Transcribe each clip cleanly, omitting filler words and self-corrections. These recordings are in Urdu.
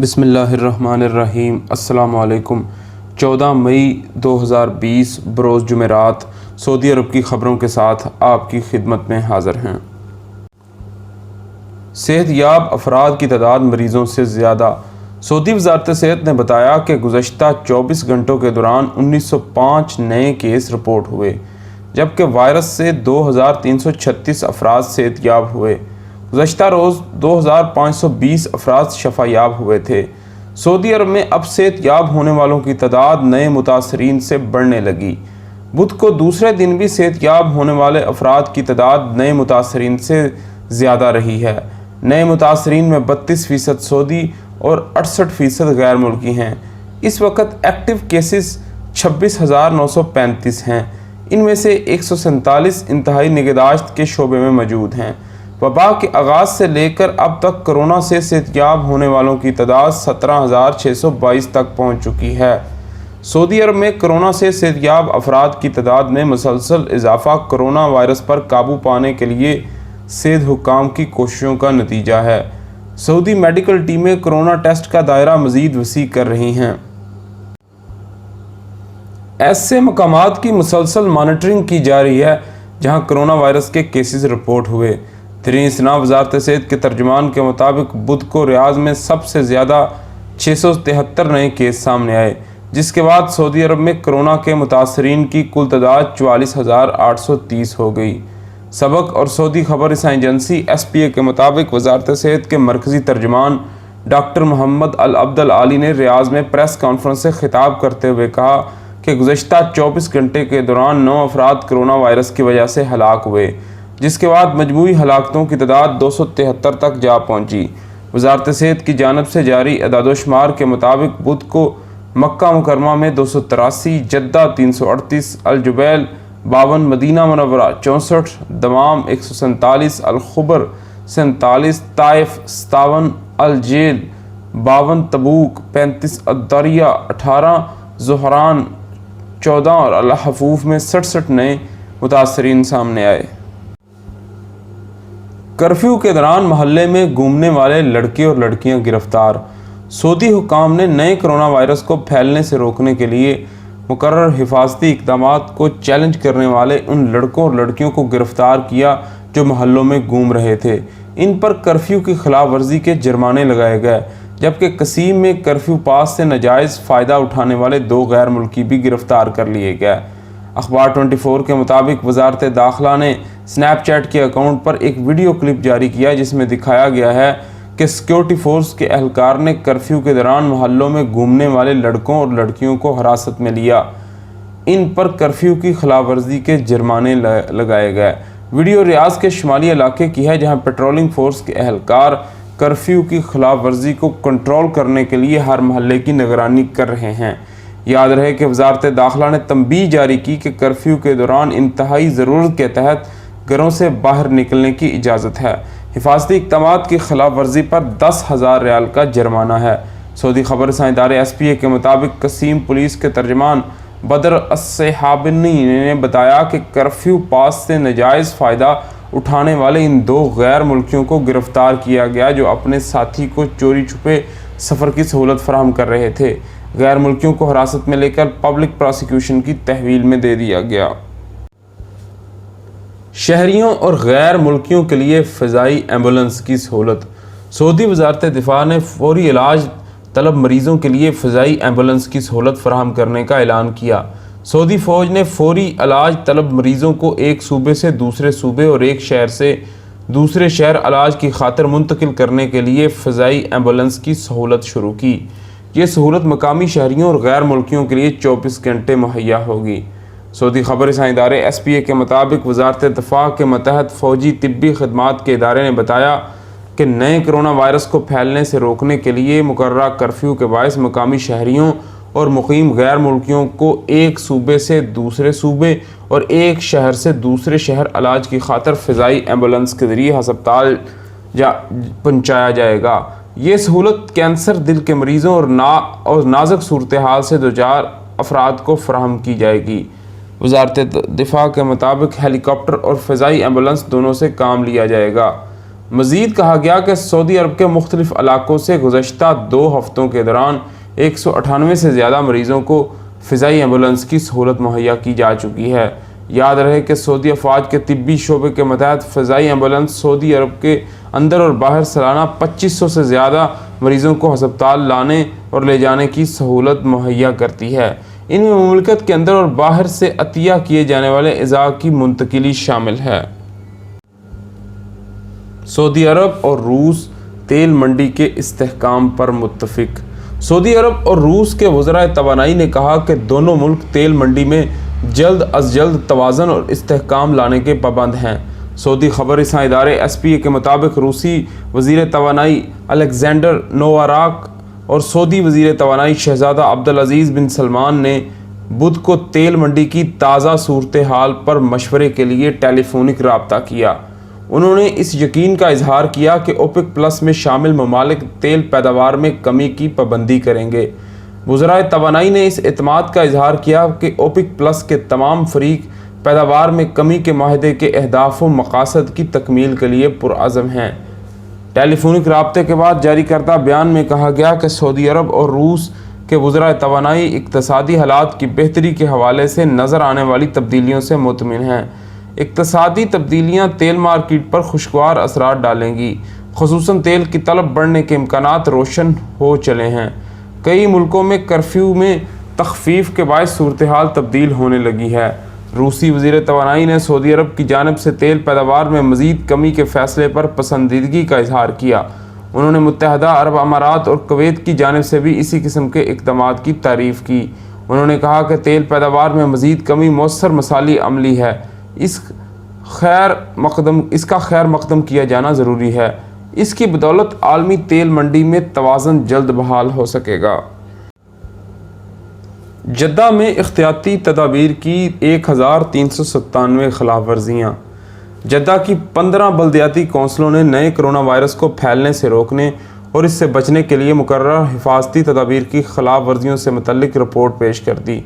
بسم اللہ الرحمن الرحیم۔ السلام علیکم۔ 14 مئی 2020 بروز جمعرات سعودی عرب کی خبروں کے ساتھ آپ کی خدمت میں حاضر ہیں۔ صحت یاب افراد کی تعداد مریضوں سے زیادہ۔ سعودی وزارت صحت نے بتایا کہ گزشتہ 24 گھنٹوں کے دوران 1905 نئے کیس رپورٹ ہوئے، جبکہ وائرس سے 2336 افراد صحت یاب ہوئے۔ گزشتہ روز 2520 افراد شفا یاب ہوئے تھے۔ سعودی عرب میں اب صحت یاب ہونے والوں کی تعداد نئے متاثرین سے بڑھنے لگی۔ بدھ کو دوسرے دن بھی صحت یاب ہونے والے افراد کی تعداد نئے متاثرین سے زیادہ رہی ہے۔ نئے متاثرین میں 32% سعودی اور 68% غیر ملکی ہیں۔ اس وقت ایکٹیو کیسز 26,935 ہیں۔ ان میں سے 147 انتہائی نگہداشت کے شعبے میں موجود ہیں۔ وبا کے آغاز سے لے کر اب تک کرونا سے صحت یاب ہونے والوں کی تعداد 17,622 تک پہنچ چکی ہے۔ سعودی عرب میں کرونا سے صحت یاب افراد کی تعداد میں مسلسل اضافہ کرونا وائرس پر قابو پانے کے لیے صحت حکام کی کوششوں کا نتیجہ ہے۔ سعودی میڈیکل ٹیمیں کرونا ٹیسٹ کا دائرہ مزید وسیع کر رہی ہیں۔ ایسے مقامات کی مسلسل مانیٹرنگ کی جا رہی ہے جہاں کرونا وائرس کے کیسز رپورٹ ہوئے۔ ترین اصطلاح وزارت صحت کے ترجمان کے مطابق بدھ کو ریاض میں سب سے زیادہ 673 نئے کیس سامنے آئے، جس کے بعد سعودی عرب میں کرونا کے متاثرین کی کل تعداد 44,830 ہو گئی۔ سبق اور سعودی خبر رساں ایجنسی SPA کے مطابق وزارت صحت کے مرکزی ترجمان ڈاکٹر محمد العبد العالی نے ریاض میں پریس کانفرنس سے خطاب کرتے ہوئے کہا کہ گزشتہ 24 گھنٹے کے دوران 9 افراد کرونا وائرس کی وجہ سے ہلاک ہوئے، جس کے بعد مجموعی ہلاکتوں کی تعداد 273 تک جا پہنچی۔ وزارت صحت کی جانب سے جاری اعداد و شمار کے مطابق بدھ کو مکہ مکرمہ میں 283، جدہ 338، الجبیل 52، مدینہ منورہ 64، دمام 147، الخبر 47، طائف 57، الجیل 52، تبوک 35، الدریہ 18، زہران 14 اور الحفوف میں 67 نئے متاثرین سامنے آئے۔ کرفیو کے دوران محلے میں گھومنے والے لڑکے اور لڑکیاں گرفتار۔ سعودی حکام نے نئے کرونا وائرس کو پھیلنے سے روکنے کے لیے مقرر حفاظتی اقدامات کو چیلنج کرنے والے ان لڑکوں اور لڑکیوں کو گرفتار کیا جو محلوں میں گھوم رہے تھے۔ ان پر کرفیو کی خلاف ورزی کے جرمانے لگائے گئے، جبکہ قصیم میں کرفیو پاس سے ناجائز فائدہ اٹھانے والے 2 غیر ملکی بھی گرفتار کر لیے گئے۔ اخبار 24 کے مطابق وزارت داخلہ نے سنیپ چیٹ کے اکاؤنٹ پر ایک ویڈیو کلپ جاری کیا جس میں دکھایا گیا ہے کہ سیکیورٹی فورس کے اہلکار نے کرفیو کے دوران محلوں میں گھومنے والے لڑکوں اور لڑکیوں کو حراست میں لیا۔ ان پر کرفیو کی خلاف ورزی کے جرمانے لگائے گئے۔ ویڈیو ریاض کے شمالی علاقے کی ہے جہاں پیٹرولنگ فورس کے اہلکار کرفیو کی خلاف ورزی کو کنٹرول کرنے کے لیے ہر محلے کی نگرانی کر رہے ہیں۔ یاد رہے کہ وزارت داخلہ نے تنبیہ جاری کی کہ کرفیو کے دوران انتہائی ضرورت کے تحت گھروں سے باہر نکلنے کی اجازت ہے۔ حفاظتی اقدامات کی خلاف ورزی پر 10,000 ریال کا جرمانہ ہے۔ سعودی خبر رساں ادارے SPA کے مطابق قصیم پولیس کے ترجمان بدر الصحابنی نے بتایا کہ کرفیو پاس سے ناجائز فائدہ اٹھانے والے ان 2 غیر ملکیوں کو گرفتار کیا گیا جو اپنے ساتھی کو چوری چھپے سفر کی سہولت فراہم کر رہے تھے۔ غیر ملکیوں کو حراست میں لے کر پبلک پراسیکیوشن کی تحویل میں دے دیا گیا۔ شہریوں اور غیر ملکیوں کے لیے فضائی ایمبولنس کی سہولت۔ سعودی وزارت دفاع نے فوری علاج طلب مریضوں کے لیے فضائی ایمبولنس کی سہولت فراہم کرنے کا اعلان کیا۔ سعودی فوج نے فوری علاج طلب مریضوں کو ایک صوبے سے دوسرے صوبے اور ایک شہر سے دوسرے شہر علاج کی خاطر منتقل کرنے کے لیے فضائی ایمبولنس کی سہولت شروع کی۔ یہ سہولت مقامی شہریوں اور غیر ملکیوں کے لیے 24 گھنٹے مہیا ہوگی۔ سعودی خبر رساں ادارے SPA کے مطابق وزارت دفاع کے ماتحت فوجی طبی خدمات کے ادارے نے بتایا کہ نئے کرونا وائرس کو پھیلنے سے روکنے کے لیے مقررہ کرفیو کے باعث مقامی شہریوں اور مقیم غیر ملکیوں کو ایک صوبے سے دوسرے صوبے اور ایک شہر سے دوسرے شہر علاج کی خاطر فضائی ایمبولنس کے ذریعے ہسپتال پہنچایا جائے گا۔ یہ سہولت کینسر، دل کے مریضوں اور نازک صورتحال سے دوچار افراد کو فراہم کی جائے گی۔ وزارت دفاع کے مطابق ہیلی کاپٹر اور فضائی ایمبولنس دونوں سے کام لیا جائے گا۔ مزید کہا گیا کہ سعودی عرب کے مختلف علاقوں سے گزشتہ 2 ہفتوں کے دوران 198 سے زیادہ مریضوں کو فضائی ایمبولنس کی سہولت مہیا کی جا چکی ہے۔ یاد رہے کہ سعودی افواج کے طبی شعبے کے متحد فضائی ایمبولنس سعودی عرب کے اندر اور باہر سالانہ 2500 سے زیادہ مریضوں کو ہسپتال لانے اور لے جانے کی سہولت مہیا کرتی ہے۔ ان میں مملکت کے اندر اور باہر سے عطیہ کیے جانے والے اعضاء کی منتقلی شامل ہے۔ سعودی عرب اور روس تیل منڈی کے استحکام پر متفق۔ سعودی عرب اور روس کے وزراء توانائی نے کہا کہ دونوں ملک تیل منڈی میں جلد از جلد توازن اور استحکام لانے کے پابند ہیں۔ سعودی خبر رساں ادارے SPA کے مطابق روسی وزیر توانائی الیگزینڈر نوواراک اور سعودی وزیر توانائی شہزادہ عبدالعزیز بن سلمان نے بدھ کو تیل منڈی کی تازہ صورتحال پر مشورے کے لیے ٹیلی فونک رابطہ کیا۔ انہوں نے اس یقین کا اظہار کیا کہ OPEC پلس میں شامل ممالک تیل پیداوار میں کمی کی پابندی کریں گے۔ وزرائے توانائی نے اس اعتماد کا اظہار کیا کہ OPEC پلس کے تمام فریق پیداوار میں کمی کے معاہدے کے اہداف و مقاصد کی تکمیل کے لیے پرعزم ہیں۔ ٹیلی فونک رابطے کے بعد جاری کردہ بیان میں کہا گیا کہ سعودی عرب اور روس کے وزرائے توانائی اقتصادی حالات کی بہتری کے حوالے سے نظر آنے والی تبدیلیوں سے مطمئن ہیں۔ اقتصادی تبدیلیاں تیل مارکیٹ پر خوشگوار اثرات ڈالیں گی، خصوصاً تیل کی طلب بڑھنے کے امکانات روشن ہو چلے ہیں۔ کئی ملکوں میں کرفیو میں تخفیف کے باعث صورتحال تبدیل ہونے لگی ہے۔ روسی وزیر توانائی نے سعودی عرب کی جانب سے تیل پیداوار میں مزید کمی کے فیصلے پر پسندیدگی کا اظہار کیا۔ انہوں نے متحدہ عرب امارات اور کویت کی جانب سے بھی اسی قسم کے اقدامات کی تعریف کی۔ انہوں نے کہا کہ تیل پیداوار میں مزید کمی مؤثر مثالی عملی ہے، اس کا خیر مقدم کیا جانا ضروری ہے۔ اس کی بدولت عالمی تیل منڈی میں توازن جلد بحال ہو سکے گا۔ جدہ میں احتیاطی تدابیر کی 1397 خلاف ورزیاں۔ جدہ کی 15 بلدیاتی کونسلوں نے نئے کرونا وائرس کو پھیلنے سے روکنے اور اس سے بچنے کے لیے مقررہ حفاظتی تدابیر کی خلاف ورزیوں سے متعلق رپورٹ پیش کر دی۔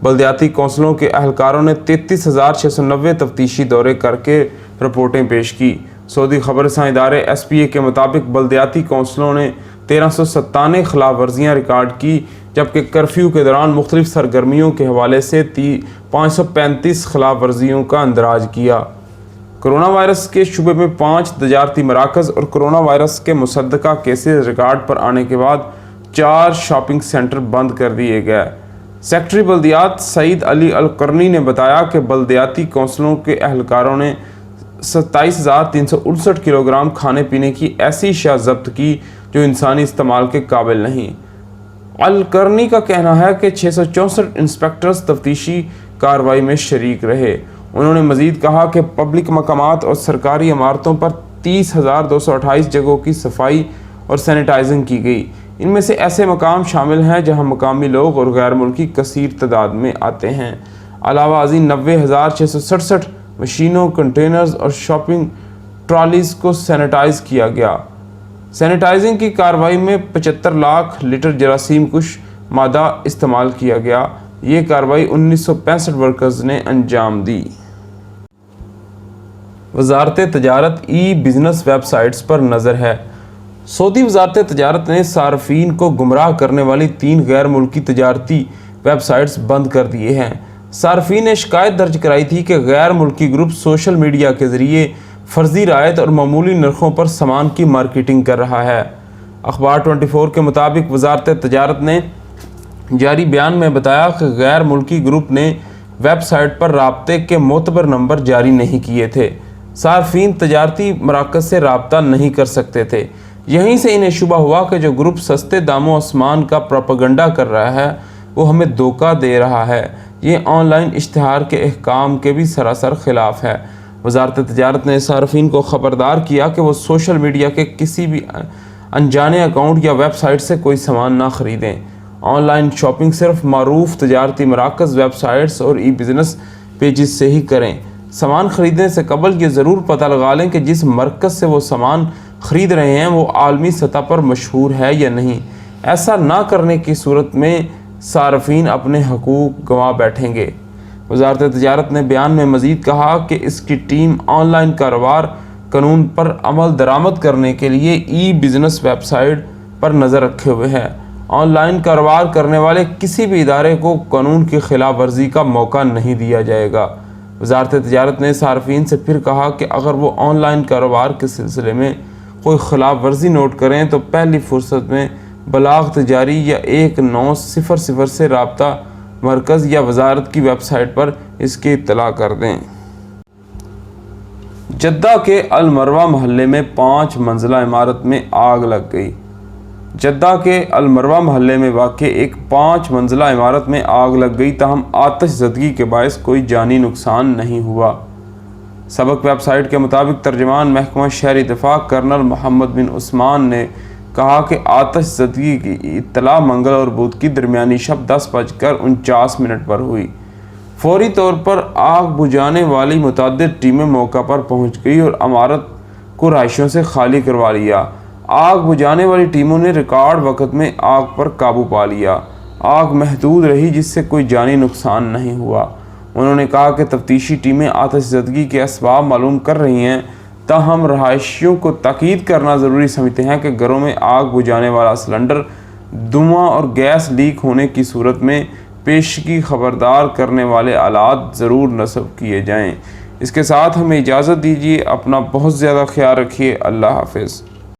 بلدیاتی کونسلوں کے اہلکاروں نے 33,690 تفتیشی دورے کر کے رپورٹیں پیش کی۔ سعودی خبر رساں ادارے SPA کے مطابق بلدیاتی کونسلوں نے 1397 خلاف ورزیاں ریکارڈ کی، جبکہ کرفیو کے دوران مختلف سرگرمیوں کے حوالے سے 535 خلاف ورزیوں کا اندراج کیا۔ کرونا وائرس کے شبے میں 5 تجارتی مراکز اور کرونا وائرس کے مصدقہ کیسز ریکارڈ پر آنے کے بعد 4 شاپنگ سینٹر بند کر دیے گئے۔ سیکرٹری بلدیات سعید علی القرنی نے بتایا کہ بلدیاتی کونسلوں کے اہلکاروں نے 27,359 کلو گرام کھانے پینے کی ایسی اشیاء ضبط کی جو انسانی استعمال کے قابل نہیں۔ القرنی کا کہنا ہے کہ 664 انسپیکٹرز تفتیشی کارروائی میں شریک رہے۔ انہوں نے مزید کہا کہ پبلک مقامات اور سرکاری عمارتوں پر 30,228 جگہوں کی صفائی اور سینیٹائزنگ کی گئی۔ ان میں سے ایسے مقام شامل ہیں جہاں مقامی لوگ اور غیر ملکی کثیر تعداد میں آتے ہیں۔ علاوہ ازیں 90,667 مشینوں، کنٹینرز اور شاپنگ ٹرالیز کو سینیٹائز کیا گیا۔ سینیٹائزنگ کی کارروائی میں 75 لاکھ لیٹر جراثیم کش مادہ استعمال کیا گیا۔ یہ کارروائی 1965 ورکرز نے انجام دی۔ وزارت تجارت ای بزنس ویب سائٹس پر نظر ہے۔ سعودی وزارت تجارت نے صارفین کو گمراہ کرنے والی 3 غیر ملکی تجارتی ویب سائٹس بند کر دیے ہیں۔ صارفین نے شکایت درج کرائی تھی کہ غیر ملکی گروپ سوشل میڈیا کے ذریعے فرضی رعایت اور معمولی نرخوں پر سامان کی مارکیٹنگ کر رہا ہے۔ اخبار 24 کے مطابق وزارت تجارت نے جاری بیان میں بتایا کہ غیر ملکی گروپ نے ویب سائٹ پر رابطے کے معتبر نمبر جاری نہیں کیے تھے۔ صارفین تجارتی مراکز سے رابطہ نہیں کر سکتے تھے۔ یہیں سے انہیں شبہ ہوا کہ جو گروپ سستے دام و اسمان کا پروپیگنڈا کر رہا ہے وہ ہمیں دھوکہ دے رہا ہے۔ یہ آن لائن اشتہار کے احکام کے بھی سراسر خلاف ہے۔ وزارت تجارت نے صارفین کو خبردار کیا کہ وہ سوشل میڈیا کے کسی بھی انجانے اکاؤنٹ یا ویب سائٹ سے کوئی سامان نہ خریدیں۔ آن لائن شاپنگ صرف معروف تجارتی مراکز، ویب سائٹس اور ای بزنس پیجز سے ہی کریں۔ سامان خریدنے سے قبل یہ ضرور پتہ لگا لیں کہ جس مرکز سے وہ سامان خرید رہے ہیں وہ عالمی سطح پر مشہور ہے یا نہیں۔ ایسا نہ کرنے کی صورت میں صارفین اپنے حقوق گنوا بیٹھیں گے۔ وزارت تجارت نے بیان میں مزید کہا کہ اس کی ٹیم آن لائن کاروبار قانون پر عمل درآمد کرنے کے لیے ای بزنس ویب سائٹ پر نظر رکھے ہوئے ہے۔ آن لائن کاروبار کرنے والے کسی بھی ادارے کو قانون کی خلاف ورزی کا موقع نہیں دیا جائے گا۔ وزارت تجارت نے صارفین سے پھر کہا کہ اگر وہ آن لائن کاروبار کے سلسلے میں کوئی خلاف ورزی نوٹ کریں تو پہلی فرصت میں بلاغ تجاری یا 1900 سے رابطہ مرکز یا وزارت کی ویب سائٹ پر اس کی اطلاع کر دیں۔ جدہ کے المروہ محلے میں 5 منزلہ عمارت میں آگ لگ گئی۔ جدہ کے المروہ محلے میں واقع ایک 5 منزلہ عمارت میں آگ لگ گئی، تاہم آتش زدگی کے باعث کوئی جانی نقصان نہیں ہوا۔ سبق ویب سائٹ کے مطابق ترجمان محکمہ شہری دفاع کرنل محمد بن عثمان نے کہا کہ آتش زدگی کی اطلاع منگل اور بدھ کی درمیانی شب 10:49 پر ہوئی۔ فوری طور پر آگ بجھانے والی متعدد ٹیمیں موقع پر پہنچ گئی اور عمارت کو رہائشیوں سے خالی کروا لیا۔ آگ بجھانے والی ٹیموں نے ریکارڈ وقت میں آگ پر قابو پا لیا۔ آگ محدود رہی جس سے کوئی جانی نقصان نہیں ہوا۔ انہوں نے کہا کہ تفتیشی ٹیمیں آتش زدگی کے اسباب معلوم کر رہی ہیں، تاہم رہائشیوں کو تاکید کرنا ضروری سمجھتے ہیں کہ گھروں میں آگ بجھانے والا سلنڈر، دھواں اور گیس لیک ہونے کی صورت میں پیشگی خبردار کرنے والے آلات ضرور نصب کیے جائیں۔ اس کے ساتھ ہمیں اجازت دیجیے، اپنا بہت زیادہ خیال رکھیے۔ اللہ حافظ۔